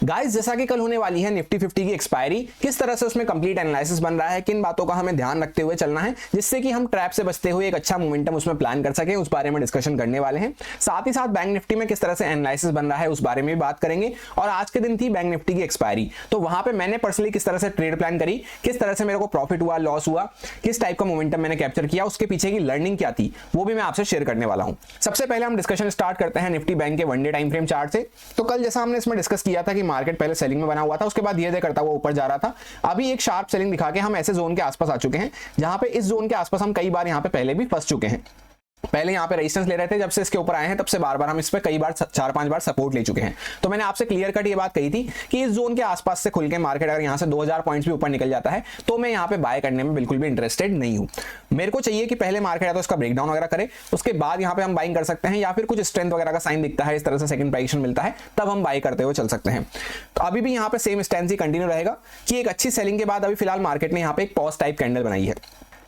Guys जैसा कि कल होने वाली है निफ्टी 50 की एक्सपायरी, किस तरह से उसमें कंप्लीट एनालिसिस बन रहा है, किन बातों का हमें ध्यान रखते हुए चलना है जिससे कि हम ट्रैप से बचते हुए एक अच्छा मोमेंटम उसमें प्लान कर सकें, उस बारे में डिस्कशन करने वाले हैं। साथ ही साथ बैंक निफ्टी में किस तरह से एनालिसिस बन रहा है उस बारे में भी बात करेंगे। और आज के दिन थी बैंक निफ्टी की एक्सपायरी, तो वहां पे मैंने पर्सनली किस तरह से ट्रेड प्लान करी, किस तरह से मेरे को प्रॉफिट हुआ, लॉस हुआ, किस टाइप का मोमेंटम मैंने कैप्चर किया, उसके पीछे की लर्निंग क्या थी, वो भी मैं आपसे शेयर करने वाला हूं। सबसे पहले हम डिस्कशन स्टार्ट करते हैं निफ्टी बैंक के one day time frame chart से। तो कल जैसा हमने इसमें डिस्कस किया था कि मार्केट पहले सेलिंग में बना हुआ था, उसके बाद धीरे धीरे करता हुआ ऊपर जा रहा था। अभी एक शार्प सेलिंग दिखा के हम ऐसे जोन के आसपास आ चुके हैं जहां पे इस जोन के आसपास हम कई बार यहां पे पहले भी फंस चुके हैं। पहले यहाँ पे रेजिस्टेंस ले रहे थे, जब से इसके ऊपर आए हैं तब से बार बार हम इस पे कई बार 4-5 बार सपोर्ट ले चुके हैं। तो मैंने आपसे क्लियर कट ये बात कही थी कि इस जोन के आसपास से खुल के मार्केट अगर यहाँ से 2000 पॉइंट्स भी ऊपर निकल जाता है तो मैं यहाँ पे बाय करने में बिल्कुल भी इंटरेस्टेड नहीं हूँ। मेरे को चाहिए कि पहले मार्केट है तो इसका ब्रेकडाउन वगैरह करे, उसके बाद यहाँ पे हम बाइंग कर सकते हैं, या फिर कुछ स्ट्रेंथ वगैरह का साइन दिखता है, इस तरह से सेकंड पोजीशन मिलता है, तब हम बाय करते हुए चल सकते हैं। तो अभी भी यहाँ पे सेम स्टैंस ही कंटिन्यू रहेगा कि एक अच्छी सेलिंग के बाद अभी फिलहाल मार्केट ने यहाँ पे एक पॉज टाइप कैंडल बनाई है,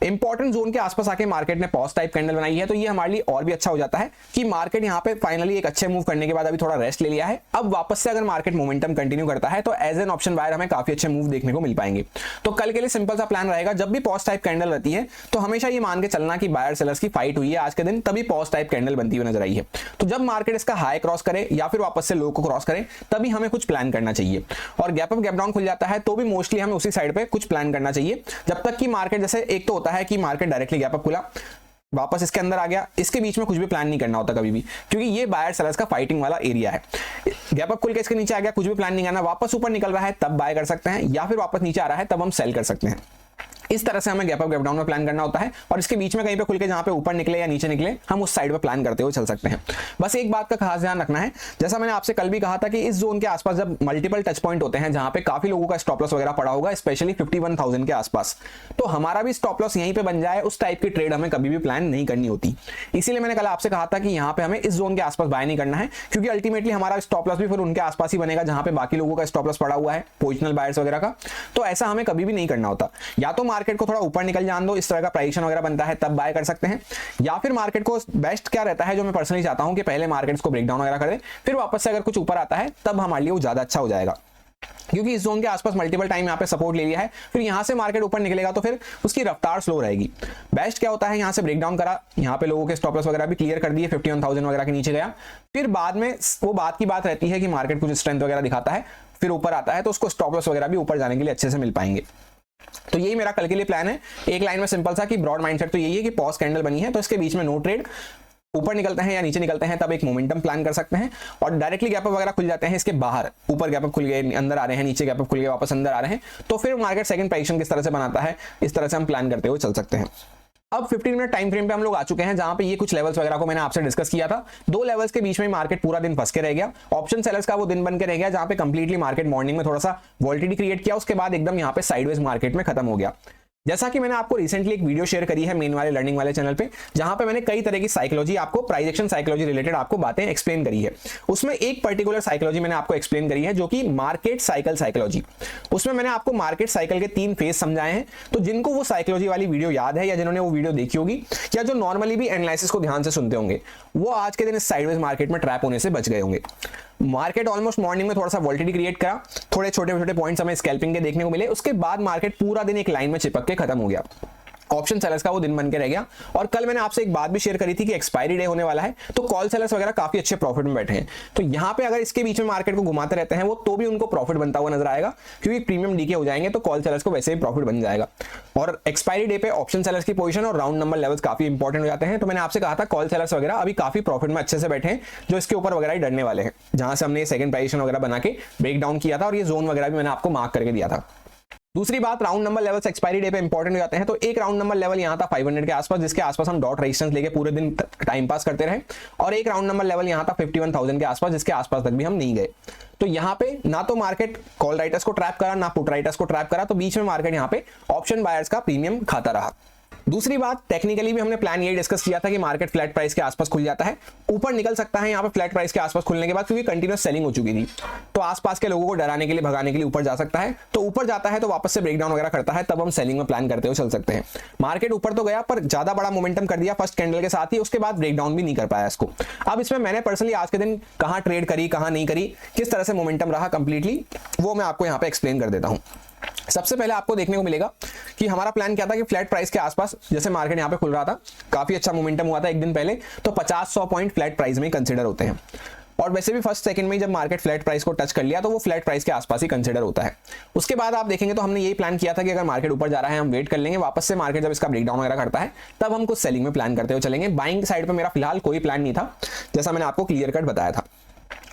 इंपॉर्टेंट जोन के आसपास आके मार्केट ने पॉज टाइप कैंडल बनाई है। तो ये हमारे लिए और भी अच्छा हो जाता है कि मार्केट यहाँ पे फाइनली एक अच्छे मूव करने के बाद अभी थोड़ा रेस्ट ले लिया है। अब वापस से अगर मार्केट मोमेंटम कंटिन्यू करता है तो एज एन ऑप्शन बायर हमें काफी अच्छे मूव देखने को मिल पाएंगे। तो कल के लिए सिंपल सा प्लान रहेगा, जब भी पॉज टाइप कैंडल रहती है तो हमेशा ये मान के चलना कि बायर सेलर्स की फाइट हुई है आज के दिन, तभी पॉज टाइप कैंडल बनती हुई नजर आई है। तो जब मार्केट इसका हाई क्रॉस करे या फिर वापस से लो को क्रॉस करे तभी हमें कुछ प्लान करना चाहिए। और गैप अप गैप डाउन खुल जाता है तो भी मोस्टली हमें उसी साइड पे कुछ प्लान करना चाहिए, जब तक कि मार्केट, जैसे एक तो होता है कि मार्केट डायरेक्टली गैप अप खुला वापस इसके अंदर आ गया, इसके बीच में कुछ भी प्लान नहीं करना होता कभी भी, क्योंकि ये बायर सेलर्स का फाइटिंग वाला एरिया है। गैप अप खुल के इसके नीचे आ गया, कुछ भी प्लान नहीं करना, वापस ऊपर निकल रहा है तब बाय कर सकते हैं, या फिर वापस नीचे आ रहा है तब हम सेल कर सकते हैं। इस तरह से हमें गैप अप गैप डाउन में प्लान करना होता है, और इसके बीच में कहीं पे खुल के जहां पे ऊपर निकले या नीचे निकले हम उस साइड पे प्लान करते हुए चल सकते हैं। बस एक बात का खास ध्यान रखना है, जैसा मैंने आपसे कल भी कहा था कि इस जोन के आसपास जब मल्टीपल टच पॉइंट होते हैं जहां पे काफी लोगों का स्टॉप लॉस वगैरह पड़ा होगा, स्पेशली 51,000 के आसपास, तो हमारा भी स्टॉप लॉस यहीं पे बन जाए, उस टाइप की ट्रेड हमें कभी भी प्लान नहीं करनी होती। इसीलिए मैंने कल आपसे कहा था कि यहाँ पे हमें इस जोन के आसपास बाय नहीं करना है, क्योंकि अल्टीमेटली हमारा स्टॉप लॉस भी फिर उनके आसपास ही बनेगा जहां पे बाकी लोगों का स्टॉप लॉस पड़ा हुआ है, पोजिशनल बायर्स वगैरह का। तो ऐसा हमें कभी भी नहीं करना होता। या तो मार्केट को थोड़ा ऊपर निकल जान दो, इस तरह का प्राइसिंग वगैरह बनता है तब बाय कर सकते हैं, या फिर मार्केट को बेस्ट क्या रहता है, जो मैं पर्सनली चाहता हूं कि पहले मार्केट को ब्रेकडाउन वगैरह कर दे, फिर वापस से अगर कुछ ऊपर आता है तब हमारे लिए वो ज्यादा अच्छा हो जाएगा, क्योंकि इस जोन के आसपास मल्टीपल टाइम यहाँ पे सपोर्ट ले लिया है, फिर यहाँ से मार्केट ऊपर निकलेगा तो फिर उसकी रफ्तार स्लो रहेगी। बेस्ट क्या होता है, यहाँ से ब्रेकडाउन करा, यहाँ पे लोगों के स्टॉप लॉस वगैरह भी क्लियर कर दिए, 51,000 वगैरह के नीचे गया, फिर बाद में वो बात की बात रहती है कि मार्केट कुछ स्ट्रेंथ वगैरह दिखाता है, फिर ऊपर आता है तो उसको स्टॉप लॉस वगैरह भी ऊपर जाने के लिए अच्छे से मिल पाएंगे। तो यही मेरा कल के लिए प्लान है, एक लाइन में सिंपल सा कि ब्रॉड माइंडसेट तो यही है कि पॉज कैंडल बनी है तो इसके बीच में नो ट्रेड, ऊपर निकलते हैं या नीचे निकलते हैं तब एक मोमेंटम प्लान कर सकते हैं, और डायरेक्टली गैप अप वगैरह खुल जाते हैं इसके बाहर, ऊपर गैप अप खुल गए अंदर आ रहे हैं, नीचे गैप अप खुल गए वापस अंदर आ रहे हैं, तो फिर मार्केट सेकंड पोजीशन किस तरह से बनाता है, इस तरह से हम प्लान करते हुए चल सकते हैं। अब 15 मिनट टाइम फ्रेम पे हम लोग आ चुके हैं जहां पे ये कुछ लेवल्स वगैरह को मैंने आपसे डिस्कस किया था। दो लेवल्स के बीच में मार्केट पूरा दिन फंस के रह गया, ऑप्शन सेलर्स का वो दिन बन के रह गया जहां पे कंप्लीटली मार्केट मॉर्निंग में थोड़ा सा वॉलिटिलिटी क्रिएट किया, उसके बाद एकदम यहाँ पे साइडवेज मार्केट में खत्म हो गया। जैसा कि मैंने आपको रिसेंटली एक वीडियो शेयर करी है मेन वाले लर्निंग वाले चैनल पे, जहां पे मैंने कई तरह की साइकोलॉजी, आपको प्राइस एक्शन साइकोलॉजी रिलेटेड आपको बातें एक्सप्लेन करी है। उसमें एक पर्टिकुलर साइकोलॉजी मैंने आपको एक्सप्लेन करी है जो कि मार्केट साइकिल साइकोलॉजी। उसमें मैंने आपको मार्केट साइकिल के 3 फेज समझाए हैं। तो जिनको वो साइकोलॉजी वाली वीडियो याद है, या जिन्होंने वो वीडियो देखी होगी, या जो नॉर्मली भी एनालिसिस को ध्यान से सुनते होंगे, वो आज के दिन इस साइडवेज मार्केट में ट्रैप होने से बच गए होंगे। मार्केट ऑलमोस्ट मॉर्निंग में थोड़ा सा वोलेटिलिटी क्रिएट करा, थोड़े छोटे छोटे पॉइंट्स हमें स्कैल्पिंग के देखने को मिले, उसके बाद मार्केट पूरा दिन एक लाइन में चिपक के खत्म हो गया, ऑप्शन सेलर्स का वो दिन बन के रह गया। और कल मैंने आपसे एक बात भी शेयर करी थी कि एक्सपायरी डे होने वाला है, तो कॉल सेलर्स वगैरह काफी अच्छे प्रॉफिट में बैठे हैं। तो यहाँ पे अगर इसके बीच में मार्केट को घुमाते रहते हैं वो, तो भी उनको प्रॉफिट बनता हुआ नजर आएगा, क्योंकि प्रीमियम डीके हो जाएंगे तो कॉल सेलर्स को वैसे ही प्रॉफिट बन जाएगा। और एक्सपायरी डे पे ऑप्शन सेलर्स की पोजीशन और राउंड नंबर लेवल्स काफी इंपॉर्टेंट हो जाते हैं। तो मैंने आपसे कहा था कॉल सेलर्स वगैरह अभी काफी प्रॉफिट में अच्छे से बैठे हैं, जो इसके ऊपर वगैरह ही डरने वाले हैं, जहां से हमने सेकंड पोजीशन वगैरह बना के ब्रेक डाउन किया था, और ये जोन वगैरह भी मैंने आपको मार्क करके दिया था। दूसरी बात, round number levels expiry day पे इंपॉर्टेंट हो जाते हैं। तो एक राउंड नंबर लेवल यहाँ था 500 के आसपास, जिसके आसपास हम डॉट रेजिस्टेंस लेके पूरे दिन टाइम पास करते रहे, और एक राउंड नंबर लेवल यहाँ था 51,000 के आसपास, जिसके आसपास तक भी हम नहीं गए। तो यहाँ पे ना तो मार्केट कॉल राइटर्स को ट्रैप करा, ना पुट राइटर्स को ट्रैप करा, तो बीच में मार्केट यहाँ पे ऑप्शन बायर्स का प्रीमियम खाता रहा। दूसरी बात, टेक्निकली भी हमने प्लान ये डिस्कस किया था कि मार्केट फ्लैट प्राइस के आसपास खुल जाता है, ऊपर निकल सकता है यहाँ पे फ्लैट प्राइस के आसपास खुलने के बाद, क्योंकि कंटिन्यूस सेलिंग हो चुकी थी, तो आसपास के लोगों को डराने के लिए, भगाने के लिए ऊपर जा सकता है। तो ऊपर जाता है तो वापस से ब्रेकडाउन वगैरह करता है, तब हम सेलिंग में प्लान करते हुए चल सकते हैं। मार्केट ऊपर तो गया पर ज्यादा बड़ा मोमेंटम कर दिया फर्स्ट कैंडल के साथ ही, उसके बाद ब्रेकडाउन भी नहीं कर पाया इसको। अब इसमें मैंने पर्सनली आज के दिन कहां ट्रेड करी, कहां नहीं करी, किस तरह से मोमेंटम रहा कंप्लीटली, वो मैं आपको यहाँ पे एक्सप्लेन कर देता हूं। सबसे पहले आपको देखने को मिलेगा कि हमारा प्लान क्या था कि फ्लैट प्राइस के आसपास, जैसे मार्केट यहाँ पे खुल रहा था, काफी अच्छा मोमेंटम हुआ था एक दिन पहले, तो 50-100 पॉइंट फ्लैट प्राइस में कंसीडर होते हैं। और वैसे भी फर्स्ट सेकंड में जब मार्केट फ्लैट प्राइस को टच कर लिया तो वो फ्लैट प्राइस के आसपास ही कंसीडर होता है। उसके बाद आप देखेंगे तो हमने यही प्लान किया था कि अगर मार्केट ऊपर जा रहा है हम वेट कर लेंगे, वापस से मार्केट जब इसका ब्रेकडाउन वगैरह करता है तब हम कुछ सेलिंग में प्लान करते हुए चलेंगे। बाइंग साइड पे मेरा फिलहाल कोई प्लान नहीं था, जैसा मैंने आपको क्लियर कट बताया था।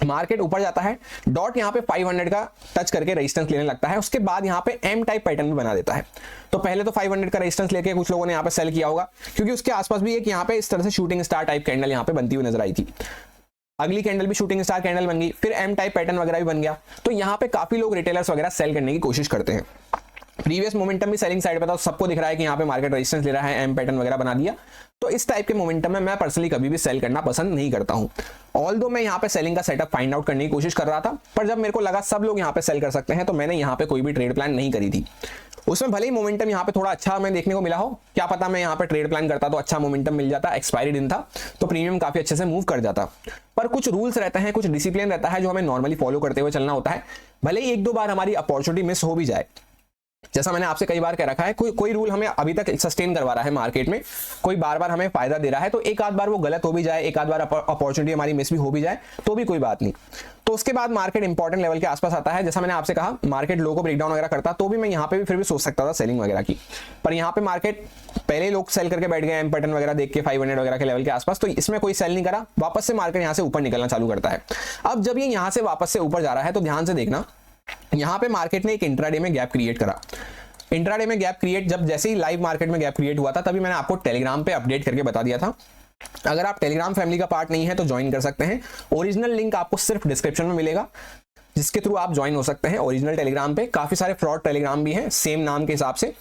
मार्केट ऊपर जाता है, डॉट यहाँ पे 500 का टच करके रेजिस्टेंस लेने लगता है, उसके बाद यहाँ पे एम टाइप पैटर्न भी बना देता है। तो पहले तो 500 का रेजिस्टेंस लेके कुछ लोगों ने यहाँ पे सेल किया होगा, क्योंकि उसके आसपास भी एक यहाँ पे इस तरह से शूटिंग स्टार टाइप कैंडल यहाँ पे बनती हुई नजर आई थी। अगली कैंडल भी शूटिंग स्टार कैंडल बन गई, फिर एम टाइप पैटर्न वगैरह भी बन गया। तो यहाँ पे काफी लोग रिटेलर्स वगैरह सेल करने की कोशिश करते हैं। प्रीवियस मोमेंटम भी सेलिंग साइड पे था, सबको दिख रहा है कि यहाँ पे मार्केट रेजिस्टेंस ले रहा है, एम पैटर्न वगैरह बना दिया। तो इस टाइप के मोमेंटम में मैं पर्सनली कभी भी सेल करना पसंद नहीं करता हूं। ऑल्दो मैं यहाँ पे सेलिंग का सेटअप फाइंड आउट करने की कोशिश कर रहा था, पर जब मेरे को लगा सब लोग यहाँ पे सेल कर सकते हैं तो मैंने यहाँ पे कोई भी ट्रेड प्लान नहीं करी थी। उसमें भले ही मोमेंटम यहाँ पे थोड़ा अच्छा हमें देखने को मिला हो, क्या पता मैं यहाँ पे ट्रेड प्लान करता तो अच्छा मोमेंटम मिल जाता, एक्सपायरी दिन था तो प्रीमियम काफी अच्छे से मूव कर जाता। पर कुछ रूल्स रहते हैं, कुछ डिसिप्लिन रहता है जो हमें नॉर्मली फॉलो करते हुए चलना होता है। भले ही 1-2 बार हमारी अपॉर्चुनिटी मिस हो भी जाए, जैसा मैंने आपसे कई बार कह रखा है, कोई रूल हमें अभी तक सस्टेन करवा रहा है मार्केट में, कोई बार बार हमें फायदा दे रहा है, तो एक आध बार वो गलत हो भी जाए, एक आध बार अपॉर्चुनिटी हमारी मिस भी हो भी जाए तो भी कोई बात नहीं। तो उसके बाद मार्केट इंपॉर्टेंट लेवल के आसपास आता है, जैसा मैंने आपसे कहा मार्केट लो को ब्रेकडाउन वगैरह करता तो भी मैं यहाँ पे भी फिर भी सोच सकता था सेलिंग वगैरह की, पर यहाँ पे मार्केट पहले लोग सेल करके बैठ गए एम पैटर्न वगैरह देख के 500 वगैरह के लेवल के आसपास, तो इसमें कोई सेल नहीं करा। वापस से मार्केट यहाँ से ऊपर निकलना चालू करता है। अब जब ये यहाँ से वापस से ऊपर जा रहा है तो ध्यान से देखना, यहाँ पे मार्केट ने एक इंट्राडे में गैप क्रिएट करा। इंट्राडे में गैप क्रिएट जब जैसे ही लाइव मार्केट में गैप क्रिएट हुआ था तभी मैंने आपको टेलीग्राम पे अपडेट करके बता दिया था। अगर आप टेलीग्राम फैमिली का पार्ट नहीं है तो ज्वाइन कर सकते हैं, ओरिजिनल लिंक आपको सिर्फ डिस्क्रिप्शन में मिलेगा, जिसके थ्रू आप ज्वाइन हो सकते हैं ओरिजिनल टेलीग्राम पे। काफी सारे फ्रॉड टेलीग्राम भी हैं सेम नाम के हिसाब से,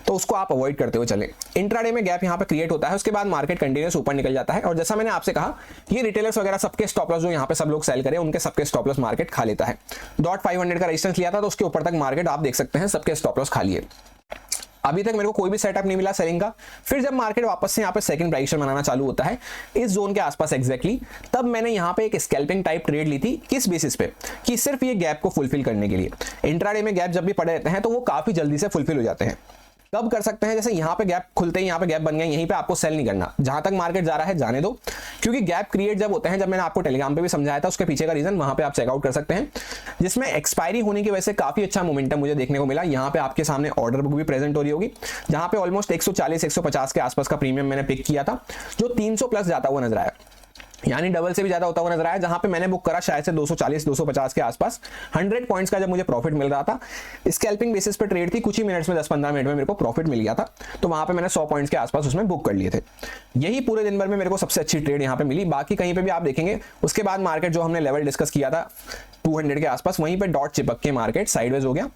तो उसको आप अवॉइड करते हुए चलें। इंट्राडे में गैप यहाँ पे क्रिएट होता है, उसके बाद मार्केट कंटिन्यूस ऊपर निकल जाता है, और जैसा मैंने आपसे कहा ये रिटेलर्स वगैरह सबके स्टॉप लॉस जो यहाँ पे सब लोग सेल करें उनके सबके स्टॉप लॉस मार्केट खा लेता है। डॉट 500 का रेजिस्टेंस लिया था तो उसके ऊपर तक मार्केट आप देख सकते हैं सबके स्टॉप लॉस खा लिए। अभी तक मेरे को कोई भी सेटअप नहीं मिला सेलिंग का। फिर जब मार्केट वापस से यहाँ पे सेकंड प्राइस बनाना चालू होता है इस जोन के आसपास एग्जैक्टली, तब मैंने यहाँ पे एक स्कैल्पिंग टाइप ट्रेड ली थी। किस बेसिस पे कि सिर्फ ये गैप को फुलफिल करने के लिए। इंट्राडे में गैप जब भी पड़े रहते हैं तो वो काफी जल्दी से फुलफिल हो जाते हैं। कब कर सकते हैं, जैसे यहाँ पे गैप खुलते ही यहाँ पे गैप बन गया, यहीं पे आपको सेल नहीं करना, जहां तक मार्केट जा रहा है जाने दो, क्योंकि गैप क्रिएट जब होते हैं, जब मैंने आपको टेलीग्राम पे भी समझाया था उसके पीछे का रीजन वहां पे आप चेकआउट कर सकते हैं, जिसमें एक्सपायरी होने की वजह से काफी अच्छा मोमेंटम मुझे देखने को मिला। यहाँ पे आपके सामने ऑर्डर बुक भी प्रेजेंट हो रही होगी, जहां पे ऑलमोस्ट 140-150 के आसपास का प्रीमियम मैंने पिक किया था, जो 300 प्लस जाता हुआ नजर आया, यानी डबल से भी ज्यादा होता हुआ नजर आया। जहां पे मैंने बुक करा शायद से 240-250 के आसपास, 100 पॉइंट्स का जब मुझे प्रॉफिट मिल रहा था, स्कैल्पिंग बेसिस पे ट्रेड थी, कुछ ही मिनट्स में 10-15 मिनट में मेरे को प्रॉफिट मिल गया था, तो वहां पे मैंने 100 पॉइंट्स के आसपास उसमें बुक कर लिए थे। यही पूरे दिन भर में मेरे को सबसे अच्छी ट्रेड यहाँ पे मिली। बाकी कहीं पे भी आप देखेंगे उसके बाद मार्केट जो हमने लेवल डिस्कस किया था 200 के आसपास, वहीं पे डॉट चिपक के मार्केट साइडवेज हो गया।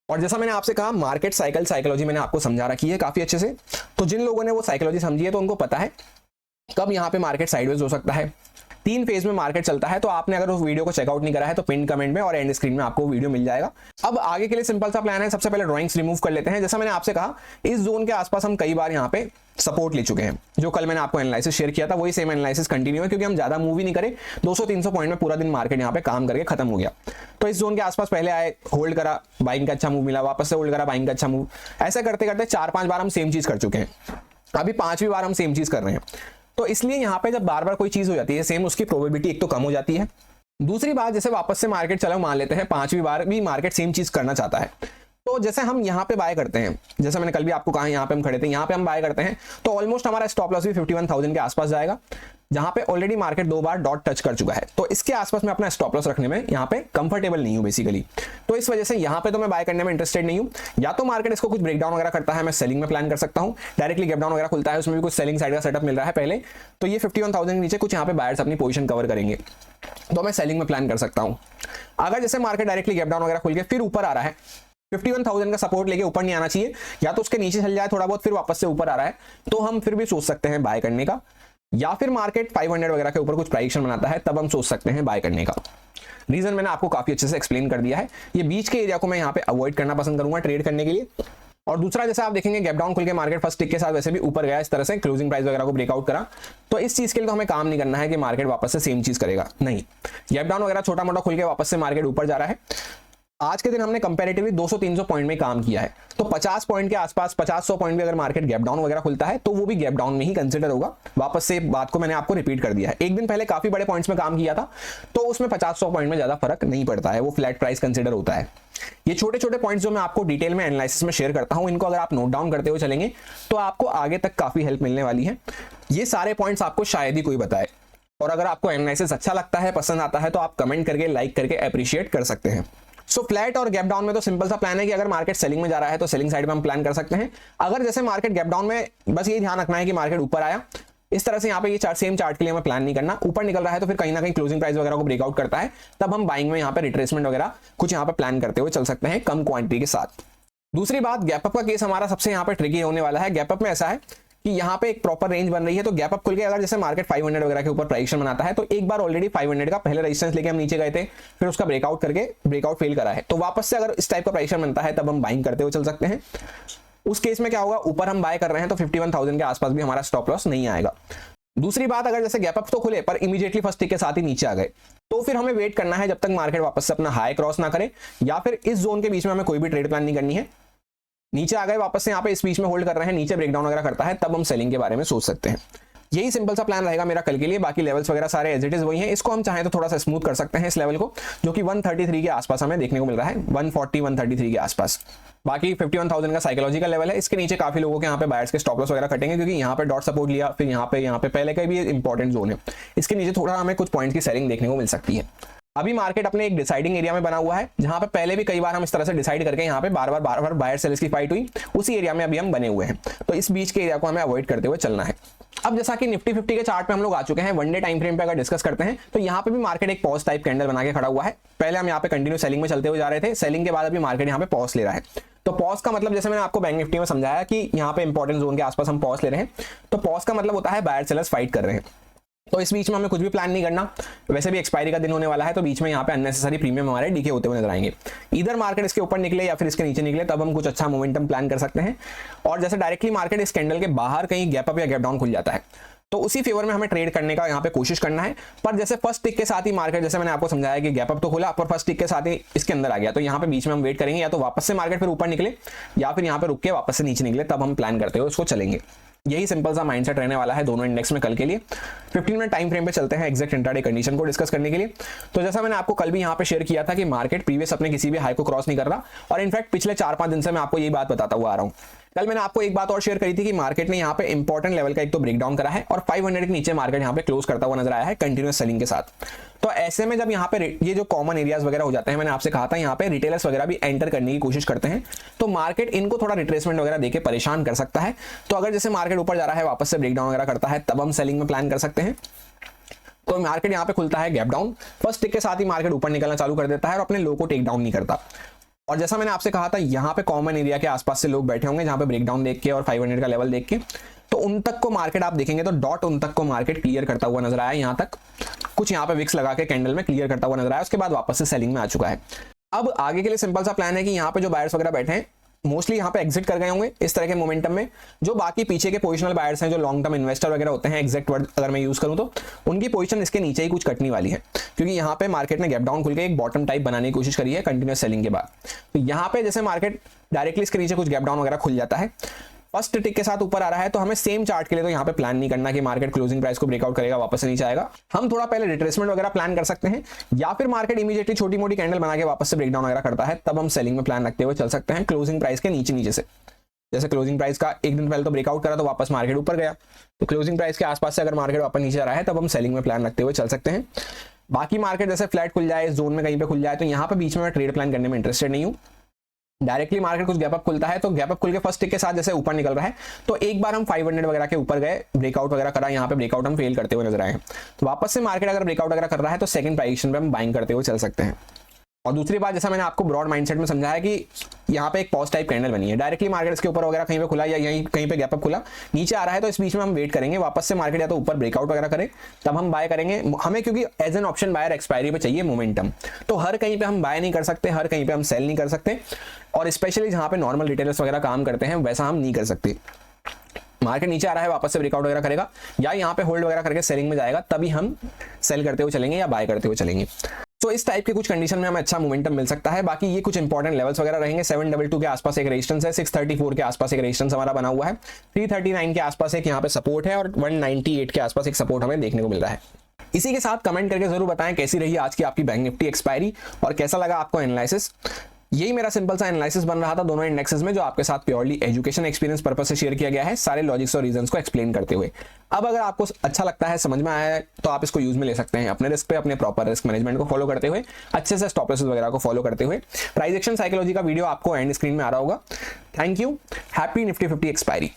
और जैसा मैंने आपसे कहा मार्केट साइकोलॉजी मैंने आपको समझा रखी है काफी अच्छे से, तो जिन लोगों ने वो साइकोलॉजी समझी है तो उनको पता है कब यहाँ पे मार्केट साइडवेज हो सकता है। 3 फेज में मार्केट चलता है, तो आपने अगर उस वीडियो को चेकआउट नहीं करा है तो पिन कमेंट में और एंड स्क्रीन में आपको वीडियो मिल जाएगा। अब आगे के लिए सिंपल सा प्लान है, सबसे पहले ड्राइंग्स रिमूव कर लेते हैं। जैसा मैंने आपसे कहा इस जोन के आसपास हम कई बार यहाँ पे सपोर्ट ले चुके हैं, जो कल मैंने आपको एनालिसिस शेयर किया था वही सेम एनालिसिस कंटिन्यू है, क्योंकि हम ज्यादा मूव ही नहीं करे, 200-300 पॉइंट में पूरा दिन मार्केट यहाँ पे काम करके खत्म हो गया। तो इस जोन के आसपास पहले आए, होल्ड करा, बाइंग का अच्छा मूव मिला, वापस से होल्ड करा, बाइंग का अच्छा मूव, ऐसा करते करते 4-5 बार हम सेम चीज कर चुके हैं, अभी 5वीं बार हम सेम चीज कर रहे हैं। तो इसलिए यहाँ पे जब बार बार कोई चीज हो जाती है सेम, उसकी प्रोबेबिलिटी एक तो कम हो जाती है। दूसरी बात, जैसे वापस से मार्केट चलो मान लेते हैं 5वीं बार भी मार्केट सेम चीज करना चाहता है, तो जैसे हम यहाँ पे बाय करते हैं, जैसे मैंने कल भी आपको कहा यहाँ पे हम खड़े थे, यहाँ पे हम बाय करते हैं तो ऑलमोस्ट हमारा स्टॉप लॉस भी 51,000 के आसपास जाएगा, जहां पे ऑलरेडी मार्केट 2 बार डॉट टच कर चुका है। तो इसके आसपास मैं अपना स्टॉप लॉस रखने में यहाँ पे कंफर्टेबल नहीं हूँ बेसिकली, तो इस वजह से यहाँ पे तो मैं बाय करने में इंटरेस्टेड नहीं हूँ। या तो मार्केट इसको कुछ ब्रेकडाउन वगैरह करता है, मैं सेलिंग में प्लान कर सकता हूँ, डायरेक्टली गैप डाउन वगैरह खुलता है, उसमें भी कुछ सेलिंग साइड का सेटअप मिल रहा है पहले, तो ये 51,000 के नीचे कुछ यहाँ पे बायर्स अपनी पोजीशन कवर करेंगे, तो मैं सेलिंग में प्लान कर सकता हूँ। अगर जैसे मार्केट डायरेक्टली गैप डाउन वगैरह खुल के फिर ऊपर आ रहा है 51,000 का सपोर्ट लेके ऊपर नहीं आना चाहिए, या तो उसके नीचे चल जाए थोड़ा बहुत फिर वापस से ऊपर आ रहा है तो हम फिर भी सोच सकते हैं बाय करने का, या फिर मार्केट 500 वगैरह के ऊपर कुछ प्राइस बनाता है तब हम सोच सकते हैं बाय करने का। रीजन मैंने आपको काफी अच्छे से एक्सप्लेन कर दिया है। ये बीच के एरिया को मैं यहाँ पे अवॉइड करना पसंद करूंगा ट्रेड करने के लिए। और दूसरा, जैसे आप देखेंगे गैप डाउन खुल के मार्केट फर्स्ट टिक के साथ वैसे भी ऊपर गया, इस तरह से क्लोजिंग प्राइस वगैरह को ब्रेकआउट करा, तो इस चीज के लिए तो हमें काम नहीं करना है कि मार्केट वापस से सेम चीज करेगा, नहीं। गैप डाउन वगैरह छोटा मोटा खुल के वापस से मार्केट ऊपर जा रहा है। आज के दिन हमने कंपैरेटिवली 200-300 पॉइंट में काम किया है, तो 50 पॉइंट के आसपास 50-100 पॉइंट में अगर मार्केट गैप डाउन वगैरह खुलता है तो वो भी गैप डाउन में ही कंसीडर होगा। वापस से बात को मैंने आपको रिपीट कर दिया है। एक दिन पहले काफी बड़े पॉइंट्स में काम किया था तो उसमें 50-100 पॉइंट में ज्यादा फर्क नहीं पड़ता है, वो फ्लैट प्राइस कंसीडर होता है। ये छोटे छोटे पॉइंट्स जो मैं आपको डिटेल में एनालिसिस में शेयर करता हूं, इनको अगर आप नोट डाउन करते हुए चलेंगे तो आपको आगे तक काफी हेल्प मिलने वाली है। ये सारे पॉइंट्स आपको शायद ही कोई बताए, और अगर आपको एनालिसिस अच्छा लगता है, पसंद आता है, तो आप कमेंट करके, लाइक करके अप्रिशिएट कर सकते हैं। सो फ्लैट और गैप डाउन में तो सिंपल सा प्लान है कि अगर मार्केट सेलिंग में जा रहा है तो सेलिंग साइड में हम प्लान कर सकते हैं। अगर जैसे मार्केट गैप डाउन में, बस ये ध्यान रखना है कि मार्केट ऊपर आया, इस तरह से यहाँ पे ये चार्ट, सेम चार्ट के लिए हमें प्लान नहीं करना। ऊपर निकल रहा है तो फिर कहीं ना कहीं क्लोजिंग प्राइस वगैरह को ब्रेकआउट करता है, तब हम बाइंग में यहाँ पे रिट्रेसमेंट वगैरह कुछ यहाँ पे प्लान करते हुए चल सकते हैं कम क्वांटिटी के साथ। दूसरी बात, गैप अप का केस हमारा सबसे यहाँ पे ट्रिकी होने वाला है। गैप अप में ऐसा है कि यहाँ पे एक प्रॉपर रेंज बन रही है, तो गैप अप खुल के अगर जैसे मार्केट 500 वगैरह के ऊपर प्राइसेशन बनाता है, तो एक बार ऑलरेडी 500 का पहले रेजिस्टेंस लेके हम नीचे गए थे, फिर उसका ब्रेकआउट करके ब्रेकआउट फेल करा है, तो वापस से अगर इस टाइप का प्राइसेशन बनता है तब हम बाइंग करते हुए चल सकते हैं। उस केस में क्या होगा, ऊपर हम बाय कर रहे हैं तो 51,000 के आसपास भी हमारा स्टॉप लॉस नहीं आएगा। दूसरी बात, अगर जैसे गैप अप तो खुले पर इमीडिएटली फर्स्ट टिक के साथ ही नीचे आ गए, तो फिर हमें वेट करना है जब तक मार्केट वापस से अपना हाई क्रॉस ना करे, या फिर इस जोन के बीच में हमें कोई भी ट्रेड प्लान नहीं करनी है। नीचे आ गए वापस से, यहाँ पे इस बीच में होल्ड कर रहे हैं, नीचे ब्रेकडाउन वगैरह करता है, तब हम सेलिंग के बारे में सोच सकते हैं। यही सिंपल सा प्लान रहेगा मेरा कल के लिए। बाकी लेवल्स वगैरह सारे एज इट इज वही हैं। इसको हम चाहें तो थोड़ा सा स्मूथ कर सकते हैं इस लेवल को, जो कि 133 के आसपास हमें देखने को मिल रहा है, 140-133 के आसपास। बाकी 51,000 का साइकोलॉजिकल लेवल है। इसके नीचे काफी लोगों के यहाँ पे बायर्स के स्टॉप लॉस वगैरह कटेंगे, क्योंकि यहाँ पे डॉट सपोर्ट लिया, फिर यहाँ पे पहले का भी इंपॉर्टेंट जोन है। इसके नीचे थोड़ा हमें कुछ पॉइंट्स की सेलिंग देखने को मिल सकती है। अभी मार्केट अपने एक डिसाइडिंग एरिया में बना हुआ है, जहां पे पहले भी कई बार हम इस तरह से डिसाइड करके यहाँ पे बार बार बायर सेल्स की फाइट हुई, उसी एरिया में अभी हम बने हुए हैं। तो इस बीच के एरिया को हमें अवॉइड करते हुए चलना है। अब जैसा कि निफ्टी 50 के चार्ट पे हम लोग आ चुके हैं, वन डे टाइम फ्रेम पे अगर डिस्कस करते हैं तो यहाँ पे भी मार्केट एक पॉज टाइप कैंडल बना के खड़ा हुआ है। पहले हम यहाँ पे कंटिन्यू सेलिंग में चलते हुए जा रहे थे, सेलिंग के बाद अभी मार्केट यहाँ पे पॉज ले रहा है। तो पॉज का मतलब, जैसे मैंने आपको बैंक निफ्टी में समझाया कि यहाँ पे इंपॉर्टेंट जोन के आसपास हम पॉज ले रहे हैं, तो पॉज का मतलब होता है बायर सेलर्स फाइट कर रहे हैं। तो इस बीच में हमें कुछ भी प्लान नहीं करना। वैसे भी एक्सपायरी का दिन होने वाला है, तो बीच में यहाँ पे अननेसेसरी प्रीमियम हमारे डीके होते हुए नजर आएंगे। इधर मार्केट इसके ऊपर निकले या फिर इसके नीचे निकले, तब हम कुछ अच्छा मोमेंटम प्लान कर सकते हैं। और जैसे डायरेक्टली मार्केट इस कैंडल के बाहर कहीं गैप अप या गैप डाउन खुल जाता है, तो उसी फेवर में हमें ट्रेड करने का यहाँ पे कोशिश करना है। पर जैसे फर्स्ट टिक के साथ ही मार्केट, जैसे मैंने आपको समझाया कि गैप अप तो खुला पर फर्स्ट टिक के साथ ही इसके अंदर आ गया, तो यहाँ पे बीच में हम वेट करेंगे, या तो वापस से मार्केट फिर ऊपर निकले या फिर यहाँ पे रुक के वापस से नीचे निकले, तब हम प्लान करते हुए उसको चलेंगे। यही सिंपल सा माइंडसेट रहने वाला है दोनों इंडेक्स में कल के लिए। 15 मिनट टाइम फ्रेम पे चलते हैं एग्जैक्ट इंट्राडे कंडीशन को डिस्कस करने के लिए। तो जैसा मैंने आपको कल भी यहाँ पे शेयर किया था कि मार्केट प्रीवियस अपने किसी भी हाई को क्रॉस नहीं कर रहा, और इनफैक्ट पिछले 4-5 दिन से मैं आपको यही बात बताता हुआ आ रहा हूँ। कल मैंने आपको एक बात और शेयर करी थी कि मार्केट ने यहाँ पे इंपॉर्टेंट लेवल का एक तो ब्रेकडाउन करा है, और 500 के नीचे मार्केट यहाँ पे क्लोज करता हुआ नजर आया है कंटिन्यूअस सेलिंग के साथ। तो ऐसे में जब यहाँ पे ये जो कॉमन एरियाज वगैरह हो जाते हैं, मैंने आपसे कहा था यहाँ पे रिटेलर्स वगैरह भी एंटर करने की कोशिश करते हैं, तो मार्केट इनको थोड़ा रिट्रेसमेंट वगैरह देके परेशान कर सकता है। तो अगर जैसे मार्केट ऊपर जा रहा है, वापस से ब्रेकडाउन वगैरह करता है, तब हम सेलिंग में प्लान कर सकते हैं। तो मार्केट यहाँ पे खुलता है गैप डाउन, फर्स्ट टिक के साथ ही मार्केट ऊपर निकलना चालू कर देता है और अपने लो को टेक डाउन नहीं करता। और जैसा मैंने आपसे कहा था, यहाँ पे कॉमन एरिया के आसपास से लोग बैठे होंगे, जहाँ पे ब्रेकडाउन देख के और 500 का लेवल देख के, तो उन तक को मार्केट आप देखेंगे तो डॉट उन तक को मार्केट क्लियर करता हुआ नजर आया। यहाँ तक कुछ यहाँ पे विक्स लगा के कैंडल में क्लियर करता हुआ नजर आया, उसके बाद वापस से सेलिंग में आ चुका है। अब आगे के लिए सिंपल सा प्लान है कि यहाँ पे जो बायर्स वगैरह बैठे हैं मोस्टली यहाँ पे एग्जिट कर गए होंगे इस तरह के मोमेंटम में। जो बाकी पीछे के पोजिशनल बायर्स हैं, जो लॉन्ग टर्म इन्वेस्टर वगैरह होते हैं, एग्जैक्ट वर्ड अगर मैं यूज करूं तो उनकी पोजीशन इसके नीचे ही कुछ कटने वाली है, क्योंकि यहाँ पे मार्केट ने गैप डाउन खुल के एक बॉटम टाइप बनाने की कोशिश करी है कंटिन्यूअस सेलिंग के बाद। तो यहाँ पे जैसे मार्केट डायरेक्टली इसके नीचे कुछ गैप डाउन वगैरह खुल जाता है, फर्स्ट टिक के साथ ऊपर आ रहा है, तो हमें सेम चार्ट के लिए तो यहाँ पे प्लान नहीं करना कि मार्केट क्लोजिंग प्राइस को ब्रेकआउट करेगा वापस से नीचे आएगा। हम थोड़ा पहले रिट्रेसमेंट वगैरह प्लान कर सकते हैं, या फिर मार्केट इमीडिएटली छोटी मोटी कैंडल बना के वापस से ब्रेकडाउन वगैरह करता है, तब हम सेलिंग में प्लान रखते हुए चल सकते हैं क्लोजिंग प्राइस के नीचे से। जैसे क्लोजिंग प्राइस का एक दिन पहले तो ब्रेकआउट करा तो वापस मार्केट ऊपर गया, तो क्लोजिंग प्राइस के आसपास से अगर मार्केट वापस नीचे आ रहा है, तब हम सेलिंग में प्लान रखते हुए चल सकते हैं। बाकी मार्केट जैसे फ्लैट खुल जाए, इस जोन में कहीं पे खुल जाए, तो यहाँ पे बीच में मैं ट्रेड प्लान करने में इंटरेस्टेड नहीं हूँ। डायरेक्टली मार्केट कुछ गैप अप खुलता है, तो गैप अप खुल के फर्स्ट टिक के साथ जैसे ऊपर निकल रहा है, तो एक बार हम 500 वगैरह के ऊपर गए, ब्रेकआउट वगैरह करा, यहाँ पे ब्रेकआउट हम फेल करते हुए नजर आए हैं, तो वापस से मार्केट अगर ब्रेकआउट वगैरह कर रहा है तो सेकंड पोजीशन पे हम बाइंग करते हुए चल सकते हैं। और दूसरी बात, जैसा मैंने आपको ब्रॉड माइंडसेट में समझाया कि यहाँ पे एक पॉज टाइप कैंडल बनी है, डायरेक्टली मार्केट इसके ऊपर वगैरह कहीं पे खुला या यहीं कहीं पे गैप अप खुला, नीचे आ रहा है तो इस बीच में हम वेट करेंगे वापस से मार्केट या तो ऊपर ब्रेकआउट वगैरह करे, तब हम बाय करेंगे। हमें क्योंकि as an option buyer expiry पे चाहिए मोमेंटम, तो हर कहीं पे हम बाय नहीं कर सकते, हर कहीं पे हम सेल नहीं कर सकते, और स्पेशली जहां पे नॉर्मल रिटेलर्स वगैरह काम करते हैं वैसा हम नहीं कर सकते। मार्केट नीचे आ रहा है वापस से ब्रेकआउट वगैरह करेगा या यहाँ पे होल्ड वगैरह करके सेलिंग में जाएगा, तभी हम सेल करते हुए चलेंगे या बाय करते हुए चलेंगे। तो इस टाइप के कुछ कंडीशन में हमें अच्छा मोमेंटम मिल सकता है। बाकी ये कुछ इंपॉर्टेंट लेवल्स वगैरह रहेंगे। 722 के आसपास एक रेजिस्टेंस है, 634 के आसपास एक रेजिस्टेंस हमारा बना हुआ है, 339 के आसपास एक यहाँ पे सपोर्ट है और 198 के आसपास एक सपोर्ट हमें देखने को मिल रहा है। इसी के साथ कमेंट करके जरूर बताएं कैसी रही आज की आपकी बैंक निफ्टी एक्सपायरी और कैसा लगा आपको एनालिसिस। यही मेरा सिंपल सा एनालिसिस बन रहा था दोनों इंडेक्सेस में, जो आपके साथ प्योरली एजुकेशन एक्सपीरियंस पर्पस से शेयर किया गया है, सारे लॉजिक्स और रीजंस को एक्सप्लेन करते हुए। अब अगर आपको अच्छा लगता है, समझ में आया है, तो आप इसको यूज में ले सकते हैं अपने रिस्क पे, अपने प्रॉपर रिस्क मैनेजमेंट को फॉलो करते हुए, अच्छे से स्टॉप लॉसेस वगैरह को फॉलो करते हुए। प्राइस एक्शन साइकोलॉजी का वीडियो आपको एंड स्क्रीन में आ रहा होगा। Thank you. Happy Nifty 50 expiry.